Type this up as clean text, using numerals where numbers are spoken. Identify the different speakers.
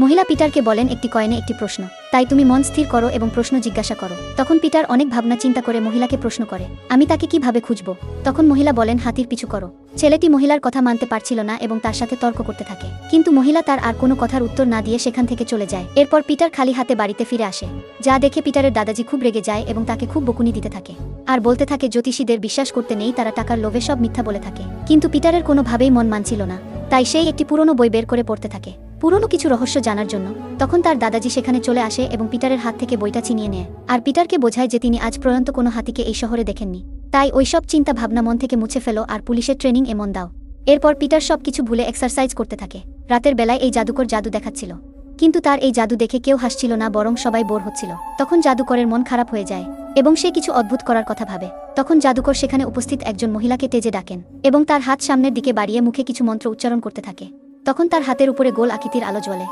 Speaker 1: মহিলা পিটারকে বলেন একটি কয়েনে একটি প্রশ্ন, তাই তুমি মন স্থির করো এবং প্রশ্ন জিজ্ঞাসা করো। তখন পিটার অনেক ভাবনা চিন্তা করে মহিলাকে প্রশ্ন করে, আমি তাকে কিভাবে খুঁজব? তখন মহিলা বলেন, হাতির পিছু করো। ছেলেটি মহিলার কথা মানতে পারছিল না এবং তার সাথে তর্ক করতে থাকে, কিন্তু মহিলা তার আর কোনো কথার উত্তর না দিয়ে সেখান থেকে চলে যায়। এরপর পিটার খালি হাতে বাড়িতে ফিরে আসে, যা দেখে পিটারের দাদাজি খুব রেগে যায় এবং তাকে খুব বকুনি দিতে থাকে আর বলতে থাকে জ্যোতিষীদের বিশ্বাস করতে নেই, তারা টাকার লোভে সব মিথ্যা বলে থাকে। কিন্তু পিটারের কোনোভাবেই মন মানছিল না, তাই সেই একটি পুরনো বই বের করে পড়তে থাকে পুরনো কিছু রহস্য জানার জন্য। তখন তার দাদাজি সেখানে চলে আসে এবং পিটারের হাত থেকে বইটা ছিনিয়ে নেয় আর পিটারকে বোঝায় যে তিনি আজ পর্যন্ত কোনো হাতিকে এই শহরে দেখেননি, তাই ওইসব চিন্তা ভাবনা মন থেকে মুছে ফেলো আর পুলিশের ট্রেনিং মন দাও। এরপর পিটার সবকিছু ভুলে এক্সারসাইজ করতে থাকে। রাতের বেলায় এই জাদুকর জাদু দেখাচ্ছিল, কিন্তু তার এই জাদু দেখে কেউ হাসছিল না, বরং সবাই বোর হচ্ছিল। তখন জাদুকরের মন খারাপ হয়ে যায় এবং সে কিছু অদ্ভুত করার কথা ভাবে। তখন জাদুকর সেখানে উপস্থিত একজন মহিলাকে তেজে ডাকেন এবং তার হাত সামনের দিকে বাড়িয়ে মুখে কিছু মন্ত্র উচ্চারণ করতে থাকে। তখন তার হাতের উপরে গোল আকৃতির আলো জ্বলে।